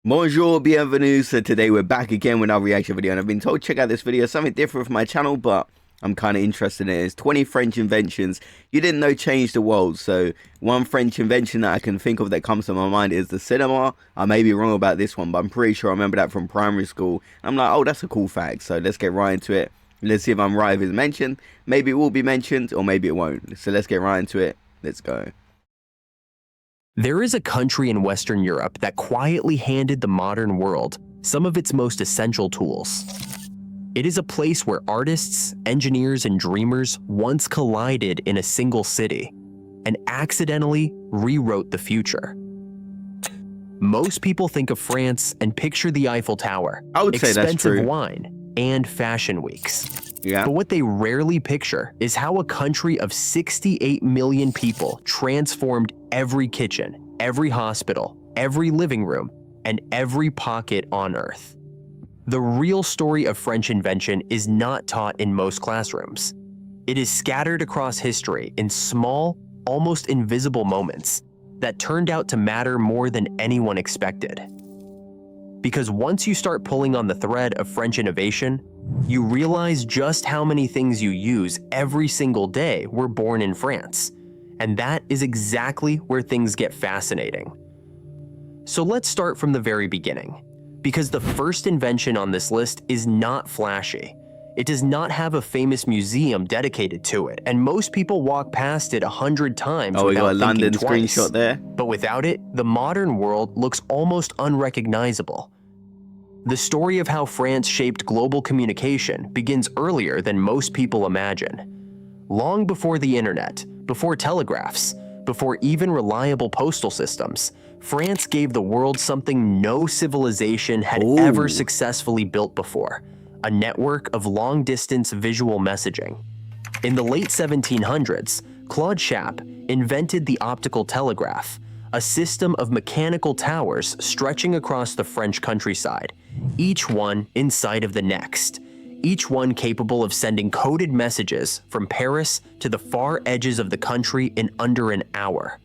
Bonjour, bienvenue. So today we're back again with our reaction video, and I've been told check out this video, something different for my channel, but I'm kind of interested in it. It's 20 French inventions you didn't know changed the world. So one French invention that I can think of that comes to my mind is the cinema. I may be wrong about this one, but I'm pretty sure I remember that from primary school. I'm like, oh, that's a cool fact. So let's get right into it. Let's see if I'm right if it's mentioned. Maybe it will be mentioned or maybe it won't. So let's get right into it. Let's go. There is a country in Western Europe that quietly handed the modern world some of its most essential tools. It is a place where artists, engineers, and dreamers once collided in a single city and accidentally rewrote the future. Most people think of France and picture the Eiffel Tower, I would say that's true. expensive wine, and fashion weeks. Yeah. But what they rarely picture is how a country of 68 million people transformed every kitchen, every hospital, every living room, and every pocket on Earth. The real story of French invention is not taught in most classrooms. It is scattered across history in small, almost invisible moments that turned out to matter more than anyone expected. Because once you start pulling on the thread of French innovation, you realize just how many things you use every single day were born in France. And that is exactly where things get fascinating. So let's start from the very beginning, because the first invention on this list is not flashy. It does not have a famous museum dedicated to it, and most people walk past it 100 times Oh, we got a without thinking London twice. screenshot there. But without it, the modern world looks almost unrecognizable. The story of how France shaped global communication begins earlier than most people imagine. Long before the internet, before telegraphs, before even reliable postal systems, France gave the world something no civilization had ever successfully built before: a network of long-distance visual messaging. In the late 1700s, Claude Chappe invented the optical telegraph, a system of mechanical towers stretching across the French countryside, each one in sight of the next, each one capable of sending coded messages from Paris to the far edges of the country in under an hour.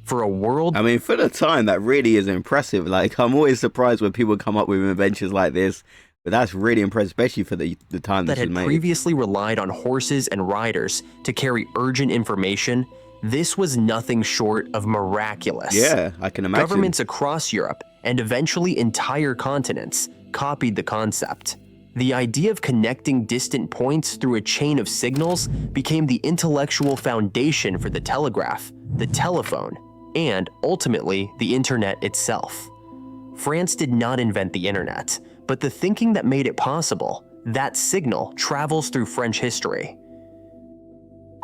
For a world— I mean, for the time, that really is impressive. Like, I'm always surprised when people come up with inventions like this, but that's really impressive, especially for the time that this was had made. previously relied on horses and riders to carry urgent information, this was nothing short of miraculous. Yeah, I can imagine. Governments across Europe, and eventually entire continents, copied the concept. The idea of connecting distant points through a chain of signals became the intellectual foundation for the telegraph, the telephone, and ultimately the internet itself. France did not invent the internet, but the thinking that made it possible, that signal travels through French history.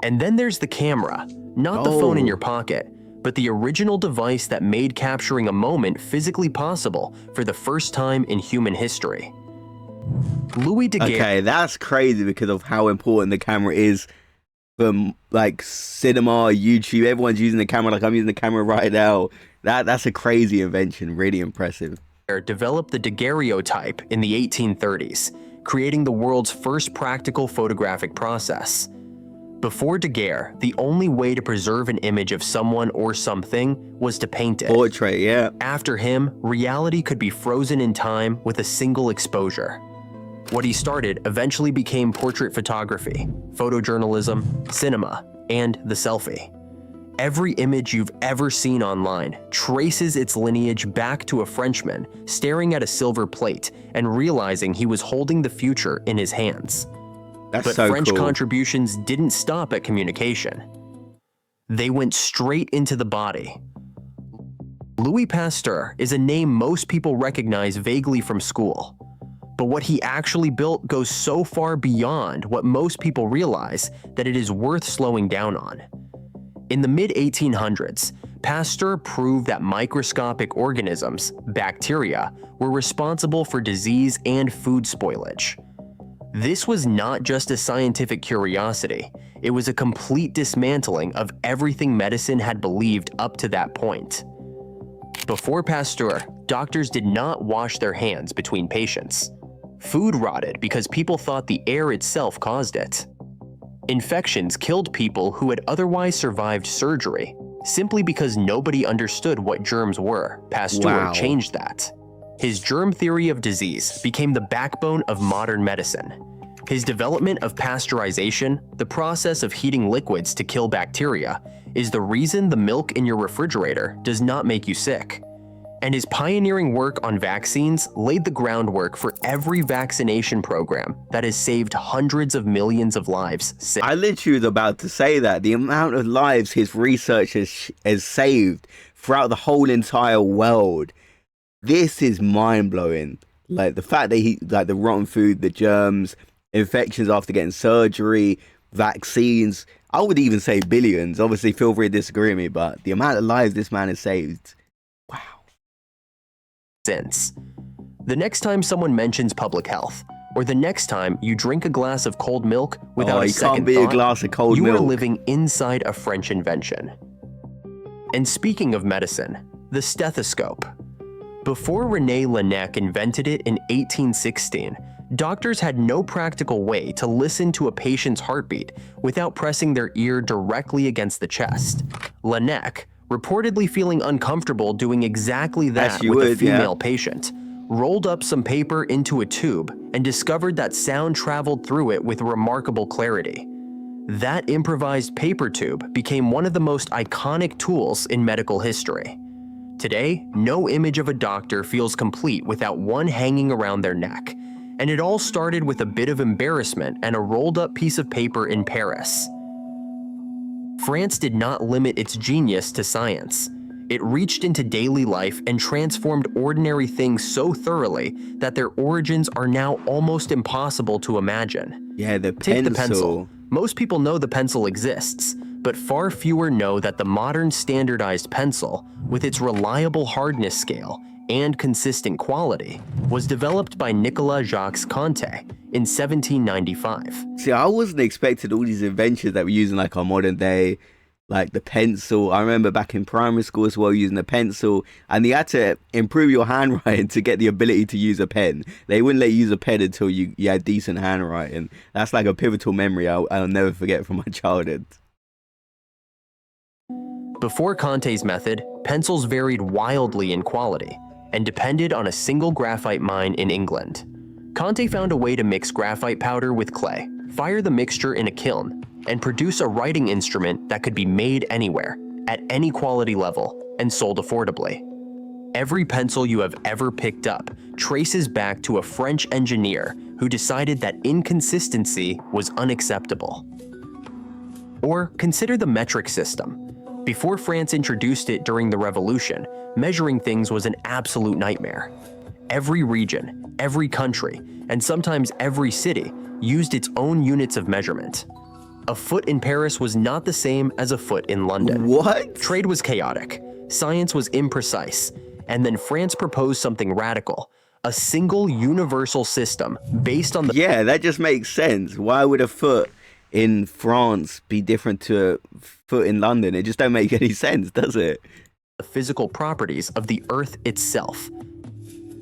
And then there's the camera, not the phone in your pocket, but the original device that made capturing a moment physically possible for the first time in human history. Louis Daguerre— Okay, that's crazy because of how important the camera is for, like, cinema, YouTube. Everyone's using the camera like I'm using the camera right now. That's a crazy invention, really impressive. developed the daguerreotype in the 1830s, creating the world's first practical photographic process. Before Daguerre, the only way to preserve an image of someone or something was to paint it. Portrait, yeah. After him, reality could be frozen in time with a single exposure. What he started eventually became portrait photography, photojournalism, cinema, and the selfie. Every image you've ever seen online traces its lineage back to a Frenchman staring at a silver plate and realizing he was holding the future in his hands. That's But so French cool. contributions didn't stop at communication. They went straight into the body. Louis Pasteur is a name most people recognize vaguely from school. But what he actually built goes so far beyond what most people realize that it is worth slowing down on. In the mid-1800s, Pasteur proved that microscopic organisms, bacteria, were responsible for disease and food spoilage. This was not just a scientific curiosity, it was a complete dismantling of everything medicine had believed up to that point. Before Pasteur, doctors did not wash their hands between patients. Food rotted because people thought the air itself caused it. Infections killed people who had otherwise survived surgery, simply because nobody understood what germs were. Pasteur changed that. His germ theory of disease became the backbone of modern medicine. His development of pasteurization, the process of heating liquids to kill bacteria, is the reason the milk in your refrigerator does not make you sick. And his pioneering work on vaccines laid the groundwork for every vaccination program that has saved hundreds of millions of lives since. I literally was about to say that. The amount of lives his research has saved throughout the whole entire world. This is mind-blowing. Like the fact that like the rotten food, the germs, infections after getting surgery, vaccines. I would even say billions. Obviously, feel free to disagree with me, but the amount of lives this man has saved. Wow. Since. The next time someone mentions public health, or the next time you drink a glass of cold milk without a second can't be thought, a glass of cold you milk. are living inside a French invention. And speaking of medicine, the stethoscope. Before René Laennec invented it in 1816, doctors had no practical way to listen to a patient's heartbeat without pressing their ear directly against the chest. Laennec, reportedly feeling uncomfortable doing exactly that with a female patient, rolled up some paper into a tube and discovered that sound traveled through it with remarkable clarity. That improvised paper tube became one of the most iconic tools in medical history. Today, no image of a doctor feels complete without one hanging around their neck, and it all started with a bit of embarrassment and a rolled-up piece of paper in Paris. France did not limit its genius to science. It reached into daily life and transformed ordinary things so thoroughly that their origins are now almost impossible to imagine. Yeah, Take the pencil. Most people know the pencil exists, but far fewer know that the modern standardized pencil, with its reliable hardness scale and consistent quality, was developed by Nicolas Jacques Conté in 1795. See, I wasn't expecting all these inventions that we're using like our modern day, like the pencil. I remember back in primary school as well using a pencil, and you had to improve your handwriting to get the ability to use a pen. They wouldn't let you use a pen until you had decent handwriting. That's like a pivotal memory I'll never forget from my childhood. Before Conté's method, pencils varied wildly in quality and depended on a single graphite mine in England. Conté found a way to mix graphite powder with clay, fire the mixture in a kiln, and produce a writing instrument that could be made anywhere, at any quality level, and sold affordably. Every pencil you have ever picked up traces back to a French engineer who decided that inconsistency was unacceptable. Or consider the metric system. Before France introduced it during the Revolution, measuring things was an absolute nightmare. Every region, every country, and sometimes every city used its own units of measurement. A foot in Paris was not the same as a foot in London. What? Trade was chaotic, science was imprecise, and then France proposed something radical, a single universal system based on the— Yeah, that just makes sense. Why would a foot in France be different to a foot in London? It just don't make any sense, does it? The physical properties of the Earth itself.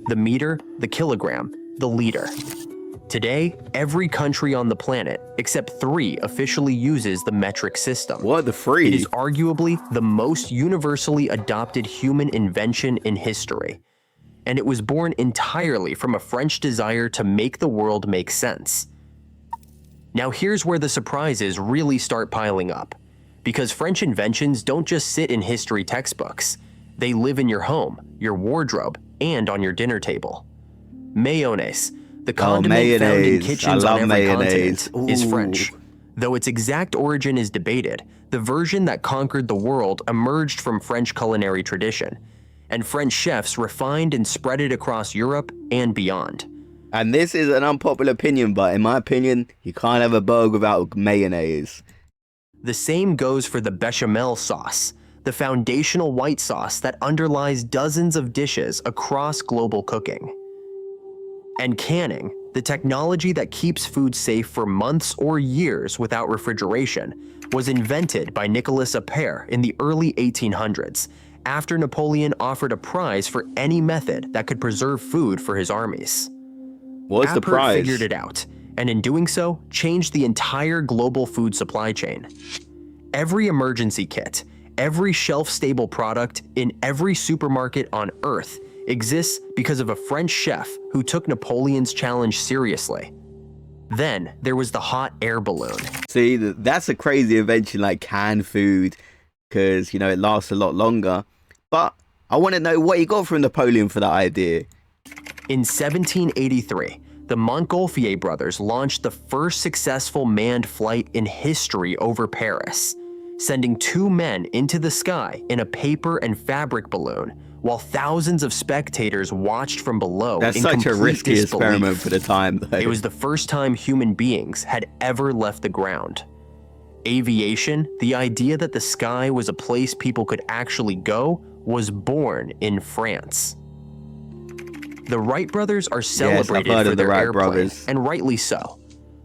The meter, the kilogram, the liter. Today, every country on the planet, except 3, officially uses the metric system. What, the 3? It is arguably the most universally adopted human invention in history. And it was born entirely from a French desire to make the world make sense. Now here's where the surprises really start piling up. Because French inventions don't just sit in history textbooks. They live in your home, your wardrobe, and on your dinner table. Mayonnaise, the condiment found in kitchens on every continent, is French. Though its exact origin is debated, the version that conquered the world emerged from French culinary tradition, and French chefs refined and spread it across Europe and beyond. And this is an unpopular opinion, but in my opinion, you can't have a burger without mayonnaise. The same goes for the bechamel sauce, the foundational white sauce that underlies dozens of dishes across global cooking. And canning, the technology that keeps food safe for months or years without refrigeration, was invented by Nicolas Appert in the early 1800s, after Napoleon offered a prize for any method that could preserve food for his armies. What's the prize? Appert figured it out, and in doing so, changed the entire global food supply chain. Every emergency kit, every shelf-stable product in every supermarket on Earth exists because of a French chef who took Napoleon's challenge seriously. Then there was the hot air balloon. See, that's a crazy invention, like canned food, because, you know, it lasts a lot longer. But I want to know what you got from Napoleon for that idea. In 1783, the Montgolfier brothers launched the first successful manned flight in history over Paris, sending 2 men into the sky in a paper and fabric balloon, while thousands of spectators watched from below. That's in such a risky disbelief. experiment for the time, though. It was the first time human beings had ever left the ground. Aviation, the idea that the sky was a place people could actually go, was born in France. The Wright brothers are celebrated for their airplane, and rightly so.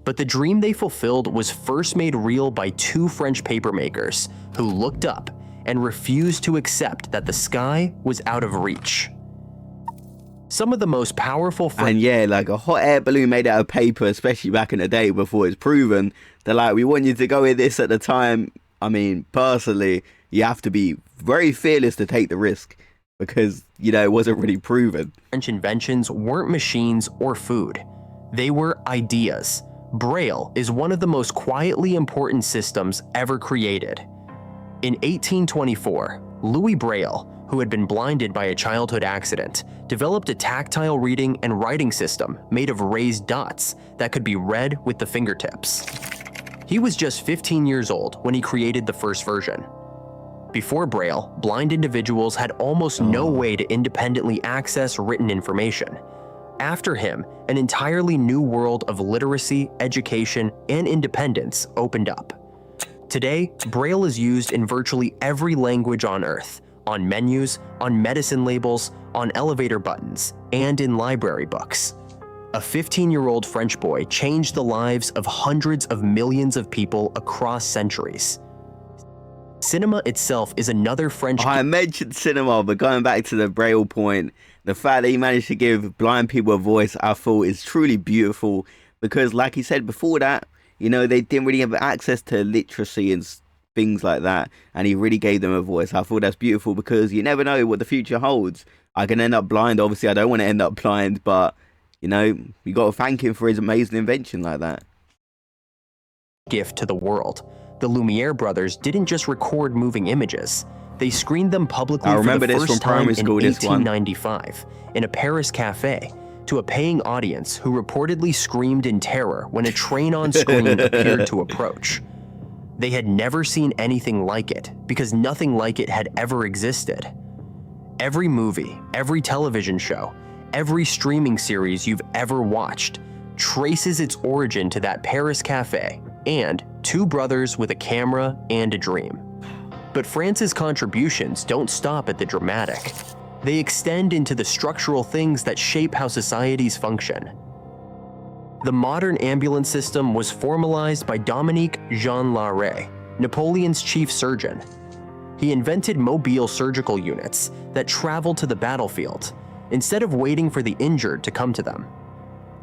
But the dream they fulfilled was first made real by 2 French papermakers who looked up and refused to accept that the sky was out of reach. Some of the most powerful And yeah, like a hot air balloon made out of paper, especially back in the day before it's proven, they're like, we want you to go with this at the time. I mean, personally, you have to be very fearless to take the risk because, you know, it wasn't really proven. French inventions weren't machines or food. They were ideas. Braille is one of the most quietly important systems ever created. In 1824, Louis Braille, who had been blinded by a childhood accident, developed a tactile reading and writing system made of raised dots that could be read with the fingertips. He was just 15 years old when he created the first version. Before Braille, blind individuals had almost no way to independently access written information. After him, an entirely new world of literacy, education, and independence opened up. Today, Braille is used in virtually every language on Earth, on menus, on medicine labels, on elevator buttons, and in library books. A 15-year-old French boy changed the lives of hundreds of millions of people across centuries. Cinema itself is another French... I mentioned cinema, but going back to the Braille point, the fact that he managed to give blind people a voice, I thought is truly beautiful. Because like he said before that, you know, they didn't really have access to literacy and things like that. And he really gave them a voice. I thought that's beautiful because you never know what the future holds. I can end up blind. Obviously, I don't want to end up blind, but, you know, you got to thank him for his amazing invention like that. Gift to the world. The Lumiere brothers didn't just record moving images. They screened them publicly for the first time in 1895 in a Paris cafe to a paying audience who reportedly screamed in terror when a train on screen appeared to approach. They had never seen anything like it because nothing like it had ever existed. Every movie, every television show, every streaming series you've ever watched traces its origin to that Paris cafe and 2 brothers with a camera and a dream. But France's contributions don't stop at the dramatic. They extend into the structural things that shape how societies function. The modern ambulance system was formalized by Dominique Jean Larrey, Napoleon's chief surgeon. He invented mobile surgical units that traveled to the battlefield instead of waiting for the injured to come to them.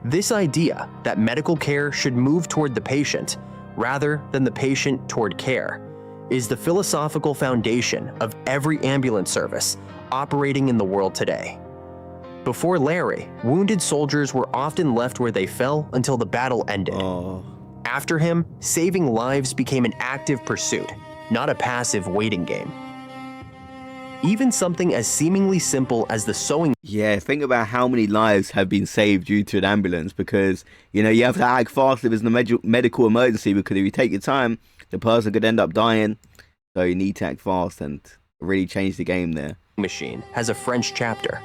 This idea that medical care should move toward the patient rather than the patient toward care is the philosophical foundation of every ambulance service operating in the world today. Before Larry, wounded soldiers were often left where they fell until the battle ended. After him, saving lives became an active pursuit, not a passive waiting game. Even something as seemingly simple as the sewing... Yeah, think about how many lives have been saved due to an ambulance because, you know, you have to act fast if it's a medical emergency because if you take your time, the person could end up dying. So you need to act fast and really change the game there. Machine has a French chapter.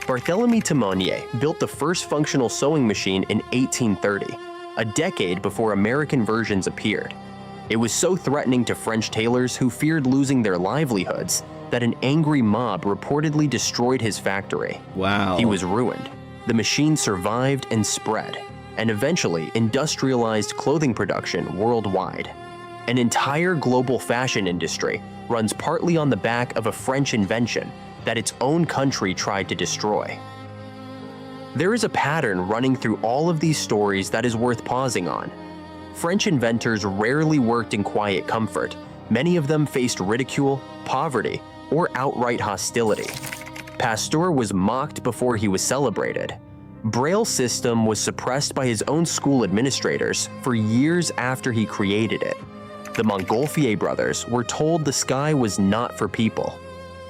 Barthélemy Timonier built the first functional sewing machine in 1830, a decade before American versions appeared. It was so threatening to French tailors who feared losing their livelihoods that an angry mob reportedly destroyed his factory. Wow. He was ruined. The machine survived and spread, and eventually industrialized clothing production worldwide. An entire global fashion industry runs partly on the back of a French invention that its own country tried to destroy. There is a pattern running through all of these stories that is worth pausing on. French inventors rarely worked in quiet comfort. Many of them faced ridicule, poverty, or outright hostility. Pasteur was mocked before he was celebrated. Braille system was suppressed by his own school administrators for years after he created it. The Montgolfier brothers were told the sky was not for people.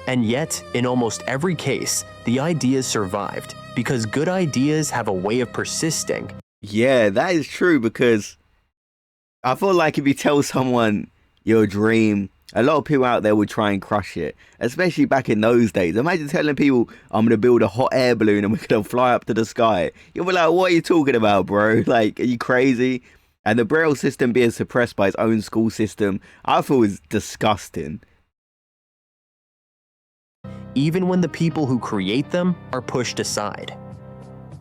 And yet, in almost every case, the ideas survived because good ideas have a way of persisting. Yeah, that is true, because I feel like if you tell someone your dream, a lot of people out there would try and crush it, especially back in those days. Imagine telling people, I'm going to build a hot air balloon and we're going to fly up to the sky. You'll be like, what are you talking about, bro? Like, are you crazy? And the Braille system being suppressed by its own school system, I feel is disgusting. Even when the people who create them are pushed aside.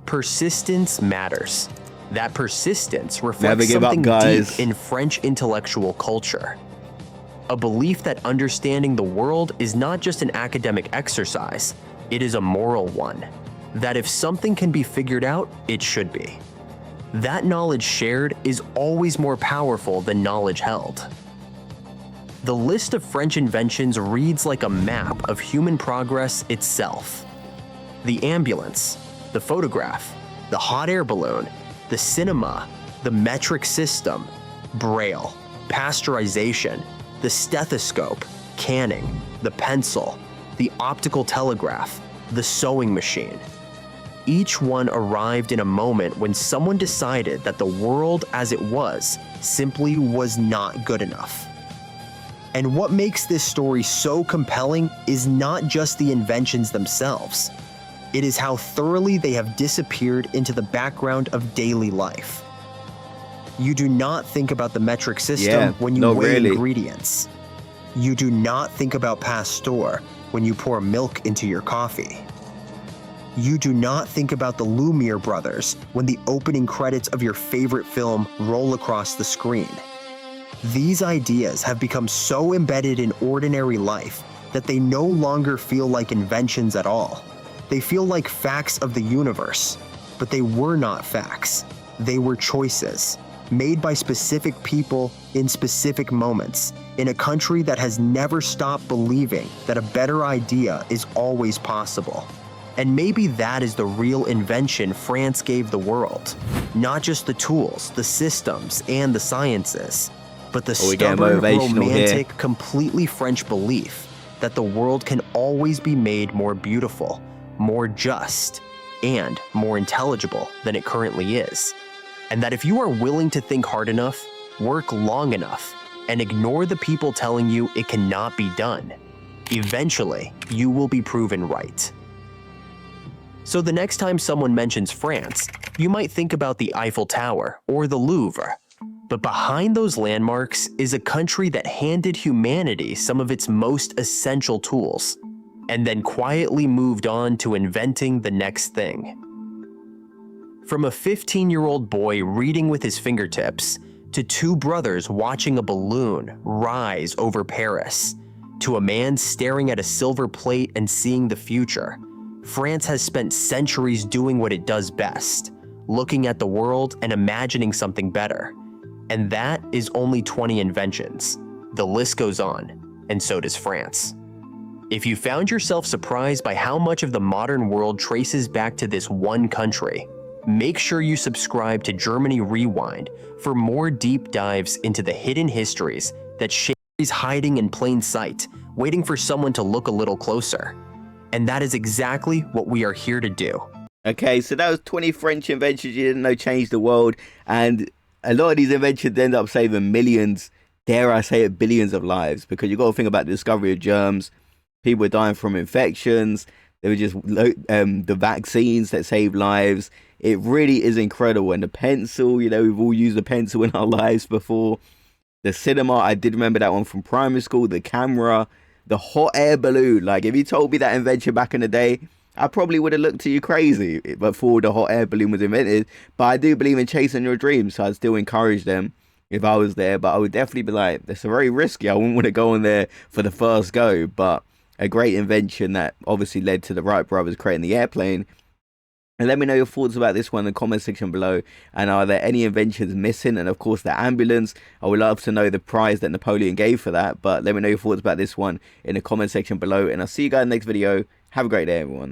Persistence matters. That persistence reflects something deep in French intellectual culture. A belief that understanding the world is not just an academic exercise, it is a moral one. That if something can be figured out, it should be. That knowledge shared is always more powerful than knowledge held. The list of French inventions reads like a map of human progress itself. The ambulance, the photograph, the hot air balloon, the cinema, the metric system, Braille, pasteurization, the stethoscope, canning, the pencil, the optical telegraph, the sewing machine. Each one arrived in a moment when someone decided that the world as it was simply was not good enough. And what makes this story so compelling is not just the inventions themselves. It is how thoroughly they have disappeared into the background of daily life. You do not think about the metric system when you weigh ingredients. You do not think about Pasteur when you pour milk into your coffee. You do not think about the Lumiere brothers when the opening credits of your favorite film roll across the screen. These ideas have become so embedded in ordinary life that they no longer feel like inventions at all. They feel like facts of the universe, but they were not facts. They were choices, made by specific people in specific moments, in a country that has never stopped believing that a better idea is always possible. And maybe that is the real invention France gave the world. Not just the tools, the systems, and the sciences, but the stubborn, romantic, completely French belief that the world can always be made more beautiful, more just, and more intelligible than it currently is. And that if you are willing to think hard enough, work long enough, and ignore the people telling you it cannot be done, eventually you will be proven right. So the next time someone mentions France, you might think about the Eiffel Tower or the Louvre. But behind those landmarks is a country that handed humanity some of its most essential tools, and then quietly moved on to inventing the next thing. From a 15-year-old boy reading with his fingertips, to two brothers watching a balloon rise over Paris, to a man staring at a silver plate and seeing the future, France has spent centuries doing what it does best, looking at the world and imagining something better. And that is only 20 inventions. The list goes on, and so does France. If you found yourself surprised by how much of the modern world traces back to this one country, make sure you subscribe to Germany Rewind for more deep dives into the hidden histories that shape is hiding in plain sight, waiting for someone to look a little closer. And that is exactly what we are here to do. Okay, so that was 20 French inventions you didn't know changed the world, and a lot of these inventions end up saving millions, dare I say it, billions of lives, because you got to think about the discovery of germs. People were dying from infections. There were just the vaccines that saved lives. It really is incredible. And the pencil, you know, we've all used a pencil in our lives before. The cinema, I did remember that one from primary school. The camera, the hot air balloon. Like, if you told me that invention back in the day, I probably would have looked at you crazy before the hot air balloon was invented. But I do believe in chasing your dreams, so I'd still encourage them if I was there. But I would definitely be like, it's very risky. I wouldn't want to go on there for the first go. But a great invention that obviously led to the Wright brothers creating the airplane. And let me know your thoughts about this one in the comment section below. And are there any inventions missing? And of course, the ambulance. I would love to know the prize that Napoleon gave for that. But let me know your thoughts about this one in the comment section below. And I'll see you guys in the next video. Have a great day, everyone.